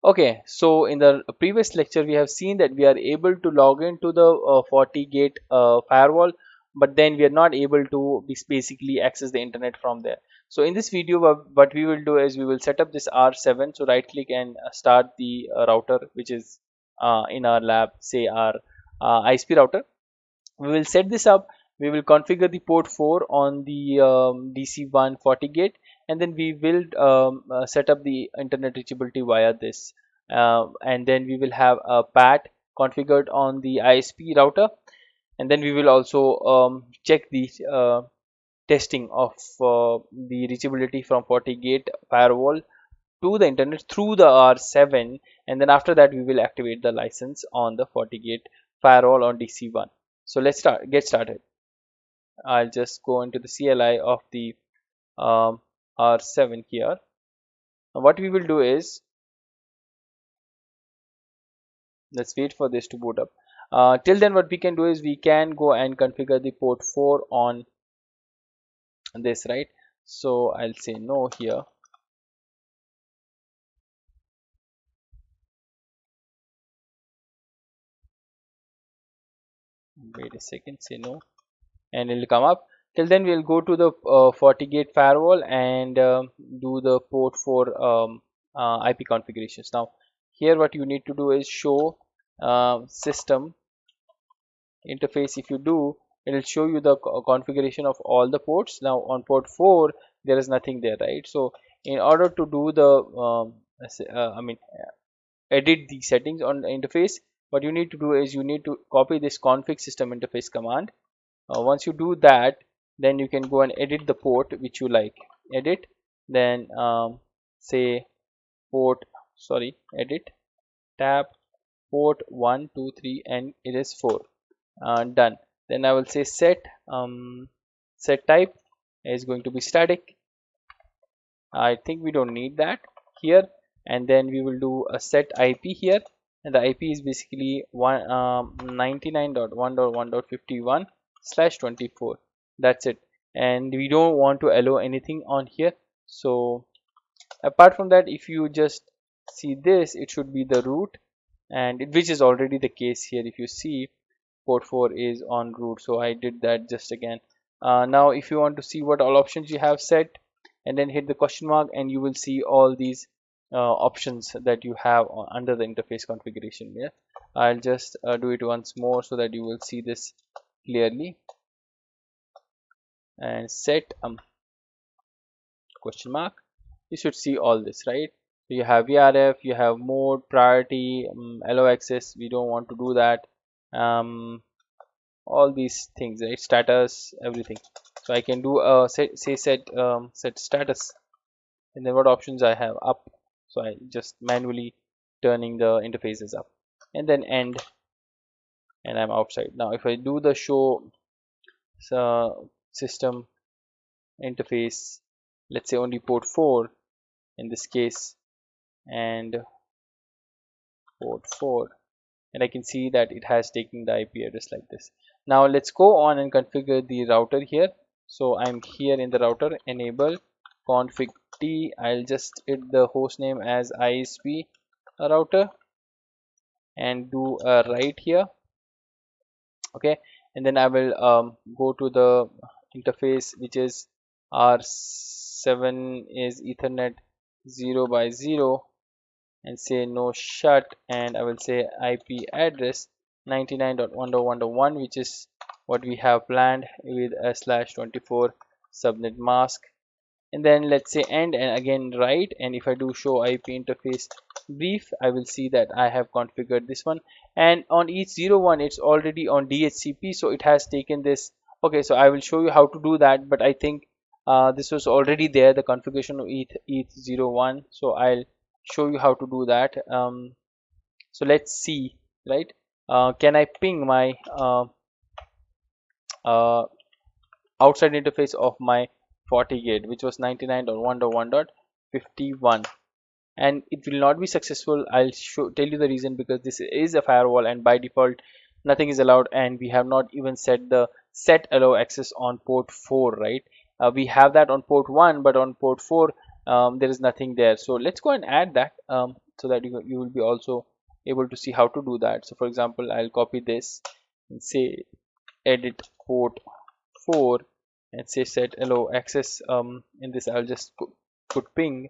Okay, so in the previous lecture, we have seen that we are able to log into the Fortigate firewall, but then we are not able to basically access the internet from there. So in this video, what we will do is we will set up this R7. So right click and start the router, which is in our lab, say our ISP router. We will set this up. We will configure the port 4 on the DC1 FortiGate, and then we will set up the internet reachability via this, and then we will have a PAT configured on the ISP router, and then we will also check the testing of the reachability from FortiGate firewall to the internet through the R7, and then after that we will activate the license on the FortiGate firewall on DC1. So let's get started. I'll just go into the CLI of the um, R7 here. Now what we will do is, let's wait for this to boot up. Till then, what we can do is we can go and configure the port 4 on this, right? So I'll say no here. Wait a second, say no, and it'll come up. Till then, we'll go to the FortiGate firewall and do the port 4 IP configurations. Now here what you need to do is show system interface. If you do, it will show you the configuration of all the ports. Now on port 4 there is nothing there, right? So in order to do the I mean edit the settings on the interface, what you need to do is you need to copy this config system interface command. Once you do that, then you can go and edit the port which you like. Edit, then say port, sorry, edit, tab, port 123, and it is 4. Done. Then I will say set type is going to be static. I think we don't need that here, and then we will do a set IP here, and the IP is basically 99.1.1.51/24. That's it, and we don't want to allow anything on here. So apart from that, if you just see this, it should be the root, and which is already the case here. If you see, port 4 is on root, so I did that just again. Now if you want to see what all options you have set, and then hit the question mark, and you will see all these options that you have under the interface configuration. Yeah, I'll just do it once more so that you will see this clearly. And set question mark, you should see all this, right? So you have VRF, you have mode, priority, allow access, we don't want to do that. All these things, right? Status, everything. So I can do a set status, and then what options I have? Up. So I just manually turning the interfaces up, and then end, and I'm outside. Now if I do the show system interface, let's say only port 4 in this case, and port 4, and I can see that it has taken the IP address like this. Now let's go on and configure the router here. So I'm here in the router, enable config t. I'll just hit the host name as ISP router and do a write here. Okay, and then I will go to the interface, which is R7 is Ethernet 0x0, and say no shut, and I will say IP address 99.1.1.1, which is what we have planned with a /24 subnet mask. And then let's say end, and again write, and if I do show IP interface brief, I will see that I have configured this one, and on each 01 it's already on DHCP, so it has taken this. Okay, so I will show you how to do that, but I think this was already there, the configuration of each 01, so I'll show you how to do that. So let's see, right? Can I ping my uh, outside interface of my FortiGate, which was 99.1.1.51, and it will not be successful. I'll tell you the reason, because this is a firewall and by default nothing is allowed, and we have not even set the set allow access on port 4, right? We have that on port 1, but on port 4 there is nothing there. So let's go and add that. so that you will be also able to see how to do that. So for example, I'll copy this and say edit port 4 and say set allow access. In this I'll just put ping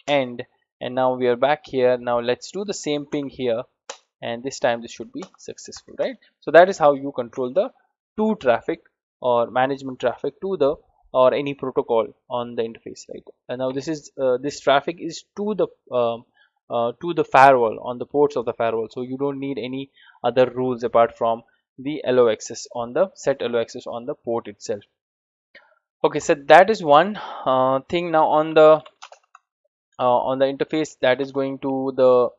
end, and now we are back here. Now let's do the same ping here, and this time this should be successful, right? So that is how you control the to traffic or management traffic to the or any protocol on the interface, right? And now this is this traffic is to the firewall on the ports of the firewall, so you don't need any other rules apart from the allow access on the set allow access on the port itself. Okay, so that is one thing. Now on the interface that is going to the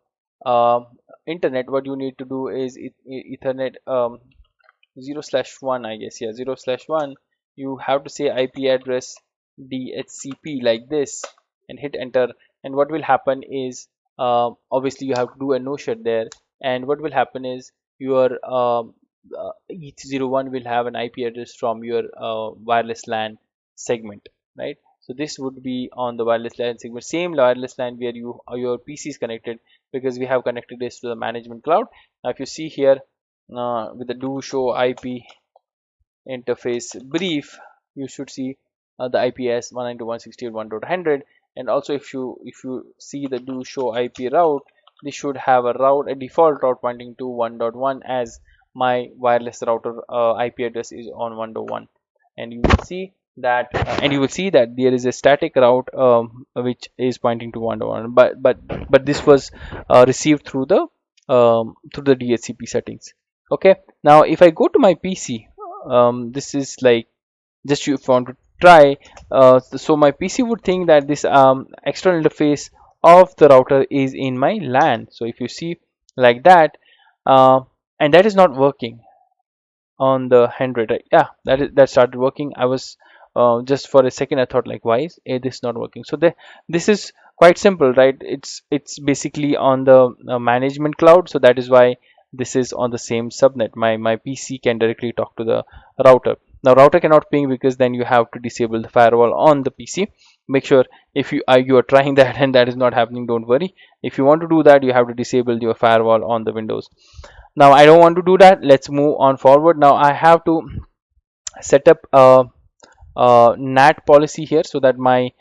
internet, what you need to do is ethernet 0/1, I guess. Yeah, 0/1. You have to say IP address DHCP like this and hit enter, and what will happen is obviously you have to do a no shut there, and what will happen is your each 01 will have an IP address from your wireless LAN segment, right? So this would be on the wireless LAN segment, same wireless LAN where your PC is connected, because we have connected this to the management cloud. Now if you see here with the do show IP interface brief, you should see the IP as 192.168.1.100, and also if you see the do show IP route, this should have a default route pointing to 1.1, as my wireless router IP address is on 1.1, and you will see that there is a static route which is pointing to 1.1, but this was received through the DHCP settings. Okay, now if I go to my PC, this is like just you want to try, so my PC would think that this external interface of the router is in my LAN. So if you see like that, uh, and that is not working on the 100, right? Yeah, that started working. I was just for a second I thought like, why is this not working? So this is quite simple, right? It's basically on the management cloud, so that is why this is on the same subnet. My PC can directly talk to the router. Now router cannot ping, because then you have to disable the firewall on the PC. Make sure if you are trying that and that is not happening, don't worry. If you want to do that, you have to disable your firewall on the Windows. Now I don't want to do that. Let's move on forward. Now I have to set up a NAT policy here, so that my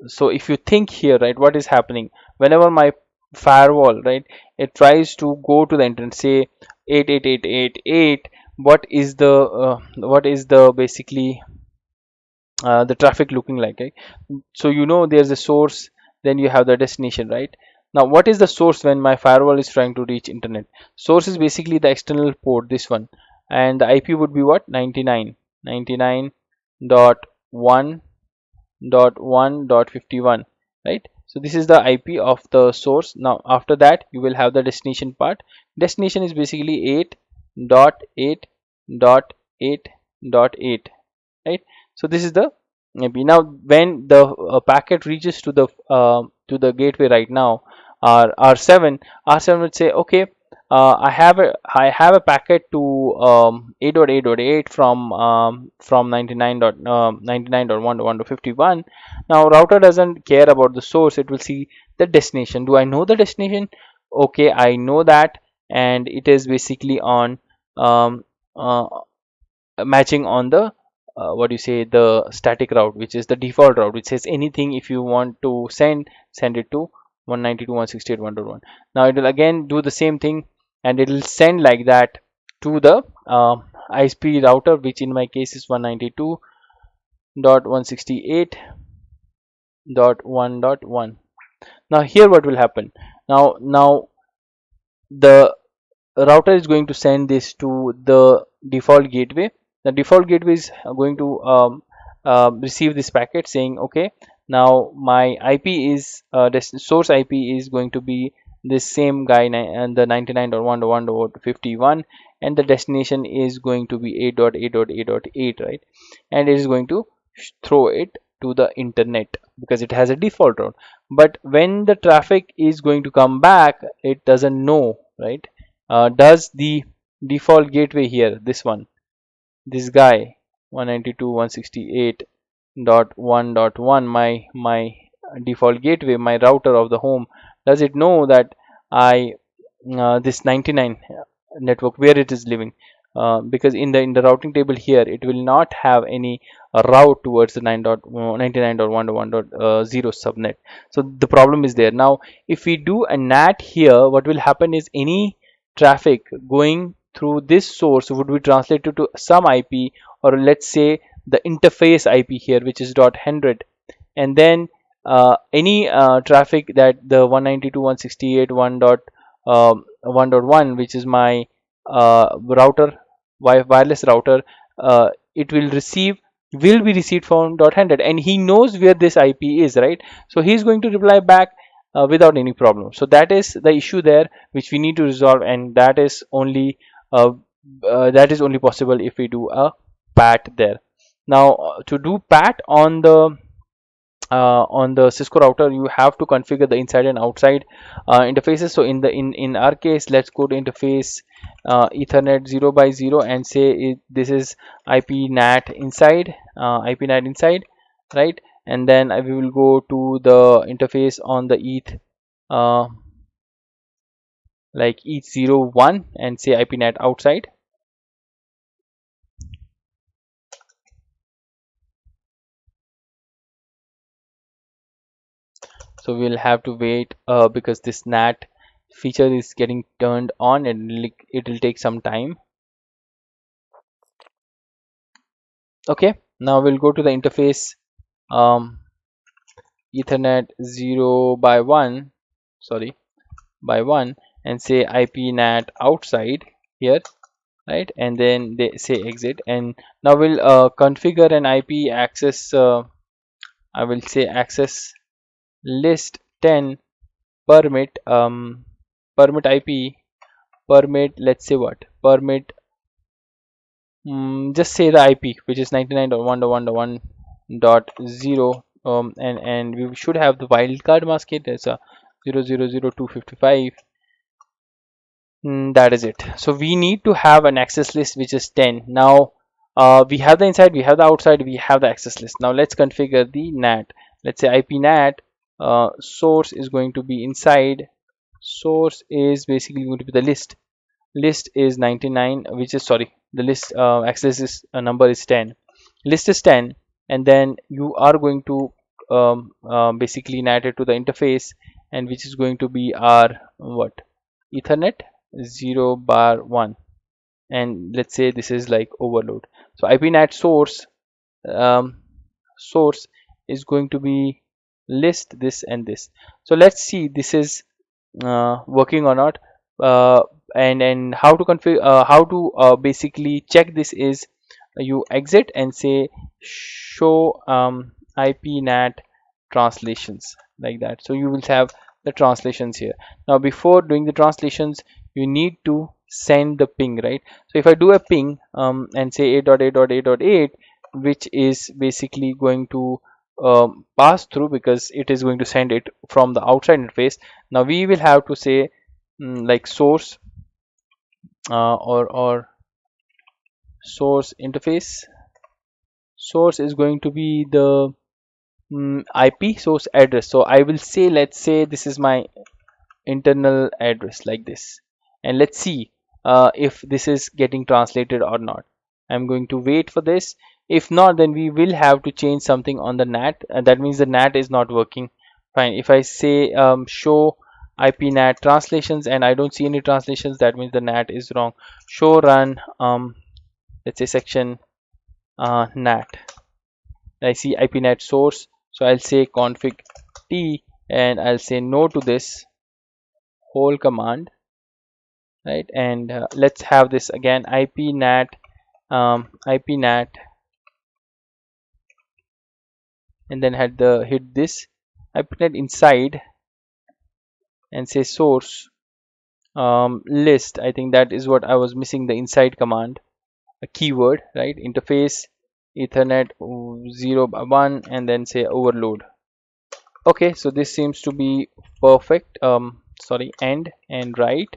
so if you think here, right, what is happening whenever my firewall, right, it tries to go to the internet, say 88888, what is the basically the traffic looking like, right? So there's a source, then you have the destination, right? Now what is the source when my firewall is trying to reach internet? Source is basically the external port, this one, and the IP would be what? 99.1.1.51, right? So this is the IP of the source. Now after that you will have the destination part. Destination is basically 8.8.8.8, right? So this is the IP. Now when the packet reaches to the gateway right now, R7 would say, okay, I have a packet to 8.8.8 from 99.1.1.51. Now router doesn't care about the source, it will see the destination. Do I know the destination? Okay, I know that, and it is basically on um, uh, matching on the what do you say, the static route, which is the default route, which says anything. If you want to send it to 192.168.1.1. Now it will again do the same thing, and it will send like that to the ISP router, which in my case is 192.168.1.1. Now here what will happen? Now the router is going to send this to the default gateway. The default gateway is going to receive this packet saying, okay, now my IP is source IP is going to be this same guy, and the 99.1.1.51, and the destination is going to be 8.8.8.8, right? And it is going to throw it to the internet because it has a default route. But when the traffic is going to come back, it doesn't know, right? Does the default gateway here, this one, this guy, 192.168.1.1, my default gateway, my router of the home, Does it know that I this 99 network where it is living? Because in the routing table here, it will not have any route towards the 9.99.1.1.0 subnet. So the problem is there. Now if we do a NAT here, what will happen is any traffic going through this source would be translated to some IP, or let's say the interface IP here, which is .100, and then any traffic that the 192.168.1.1, which is my router, wireless router, it will be received from .100, and he knows where this IP is, right? So he's going to reply back without any problem. So that is the issue there, which we need to resolve, and uh, that is only possible if we do a pat there. Now to do pat on the Cisco router, you have to configure the inside and outside interfaces. So in our case, let's go to interface Ethernet 0 by 0 and say this is IP NAT inside, right? And then we will go to the interface on the ETH, uh, like ETH01, and say IP NAT outside. So we'll have to wait because this NAT feature is getting turned on, and it will take some time. Okay, now we'll go to the interface Ethernet 0 by 1, sorry, by 1, and say IP NAT outside here, right? And then they say exit, and now we'll configure an IP access, I will say access list 10 permit, permit IP, permit, let's say what, permit, just say the IP, which is 99.1.1.1.0, and we should have the wildcard mask it. There's a 0000255. That is it. So we need to have an access list which is 10. Now we have the inside, we have the outside, we have the access list. Now let's configure the NAT. Let's say IP NAT source is going to be inside. Source is basically going to be the list is 99, which is, sorry, the list access is number is 10, list is 10, and then you are going to basically NAT it to the interface, and which is going to be our what, Ethernet 0 bar 1, and let's say this is like overload. So IP NAT um, source is going to be list this and this. So let's see this is working or not, uh, and how to configure, how to basically check this is you exit and say show IP NAT translations, like that. So you will have the translations here. Now before doing the translations, you need to send the ping, right? So if I do a ping and say 8.8.8.8, which is basically going to pass through, because it is going to send it from the outside interface. Now we will have to say like source or source interface. Source is going to be the IP source address. So I will say, let's say this is my internal address, like this, and let's see if this is getting translated or not. I'm going to wait for this. If not, then we will have to change something on the NAT, and that means the NAT is not working. Fine. If I say show IP NAT translations and I don't see any translations, that means the NAT is wrong. Show run let's say section NAT. I see IP NAT source, so I'll say config T and I'll say no to this whole command, right? And let's have this again, IP NAT and then hit this IP NAT inside and say source list. I think that is what I was missing, the inside command, a keyword, right? Interface Ethernet 0 by 1 and then say overload. Okay, so this seems to be perfect. Sorry, end and right.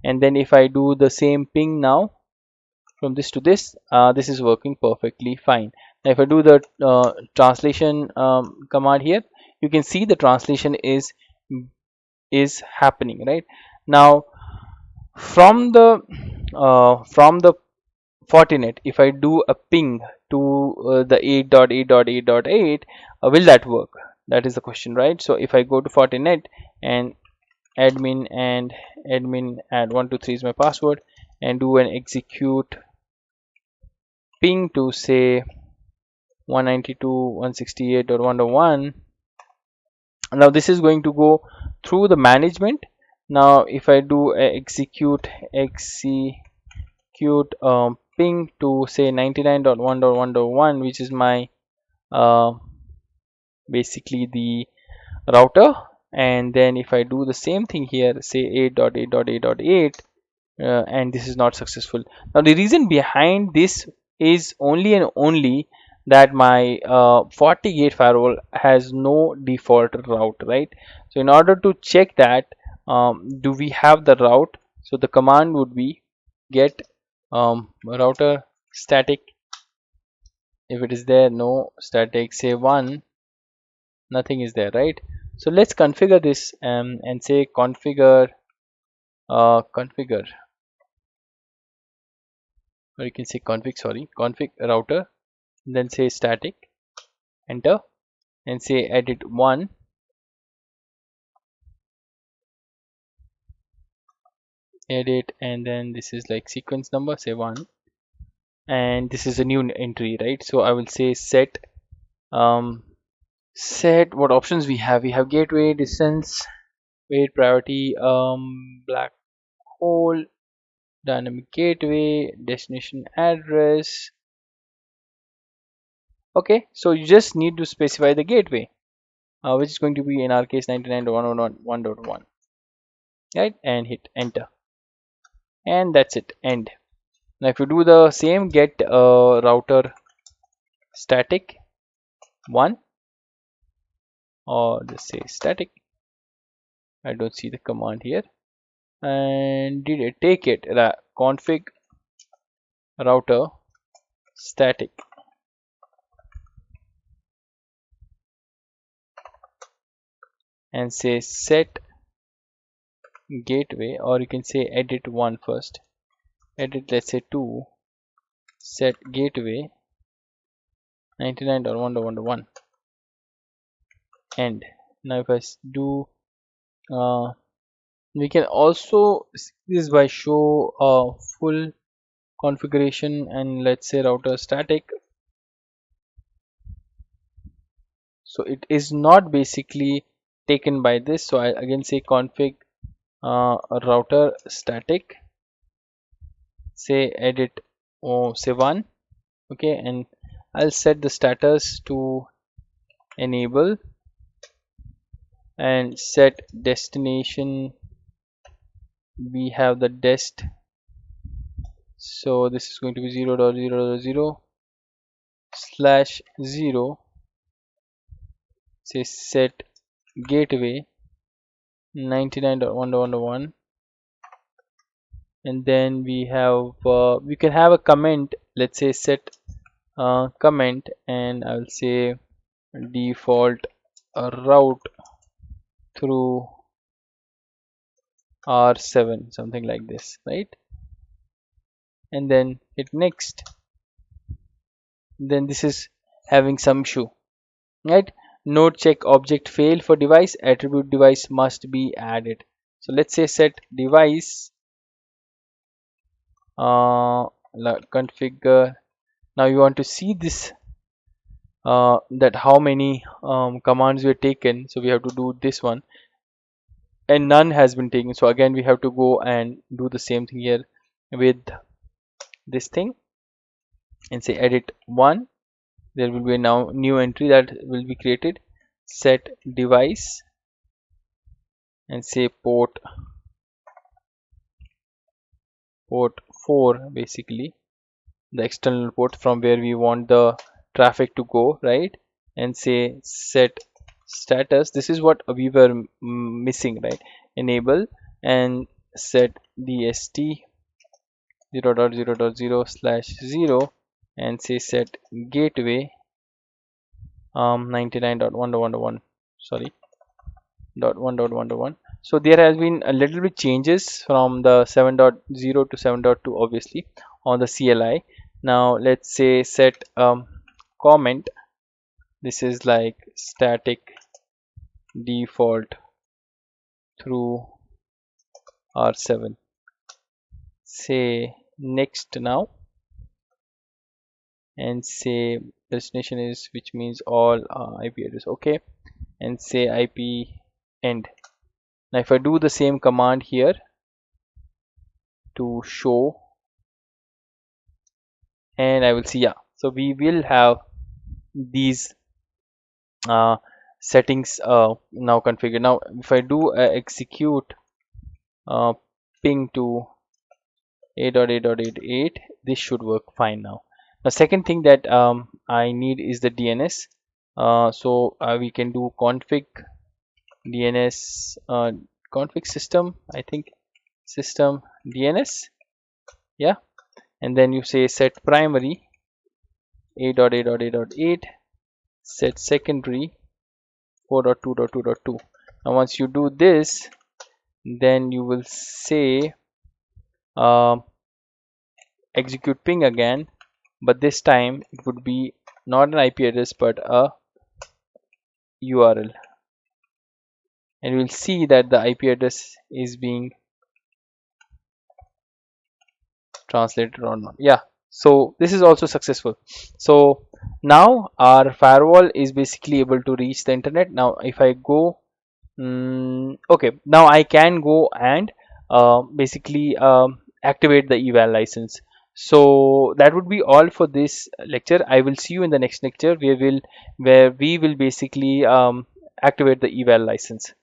And then if I do the same ping now from this to this, this is working perfectly fine. Now if I do the translation command here, you can see the translation is is happening, right? Now from the Fortinet, if I do a ping to the 8.8.8.8, will that work? That is the question, right? So if I go to Fortinet and admin add 123 is my password, and do an execute ping to say 192.168.1.1, now this is going to go through the management. Now if I do a execute ping to say 99.1.1.1, which is my uh, basically the router, and then if I do the same thing here, say 8.8.8.8, and this is not successful. Now the reason behind this is only and only that my Fortigate firewall has no default route, right? So in order to check that, do we have the route, so the command would be get router static. If it is there, no static, say 1, nothing is there, right? So let's configure this and say configure, or you can say config router, then say static, enter, and say edit 1, edit, and then this is like sequence number, say 1, and this is a new entry, right? So I will say set set what options we have. We have gateway, distance, wait, priority, black hole, dynamic gateway, destination address. Okay, so you just need to specify the gateway, which is going to be in our case 99.1.1.1, right? And hit enter, and that's it, end. Now if you do the same, get router static 1, or just say static, I don't see the command here, and did it take it, config router static, and say set gateway, or you can say edit 1 first, edit, let's say 2, set gateway 99.1.1.1, end. Now if I do we can also see this by show full configuration, and let's say router static. So it is not basically taken by this, so I again say config router static, say edit, say 1, okay, and I'll set the status to enable, and set destination, we have the dest, so this is going to be 0.0.0/0, say set gateway 99.1.1.1, and then we have we can have a comment, let's say set comment, and I'll say default route through R7, something like this, right? And then hit next. Then this is having some issue, right? Node check object fail for device, attribute device must be added. So let's say set device configure. Now you want to see this that how many commands were taken, so we have to do this one, and none has been taken. So again we have to go and do the same thing here with this thing, and say edit 1, there will be a now new entry that will be created, set device, and say port 4, basically the external port from where we want the traffic to go, right? And say set status, this is what we were missing, right? Enable, and set dst 0.0.0/0, and say set gateway 99.1.1.1, sorry, .1.1.1. So there has been a little bit changes from the 7.0 to 7.2 obviously on the CLI. Now let's say set comment. This is like static default through R7. Say next now, and say destination is, which means all IP address. Okay, and say IP end. Now if I do the same command here to show, and I will see, yeah, so we will have these settings now configured. Now if I do execute uh, ping to 8.8.8.8, this should work fine now. The second thing that I need is the DNS. So we can do config DNS, config system, I think system DNS, yeah, and then you say set primary 8.8.8.8, set secondary 4.2.2.2. Now once you do this, then you will say execute ping again, but this time it would be not an IP address but a URL, and you will see that the IP address is being translated or not. Yeah, so this is also successful. So now our firewall is basically able to reach the internet. Now if I go okay, now I can go and basically activate the eval license. So that would be all for this lecture. I will see you in the next lecture where we will basically activate the eval license.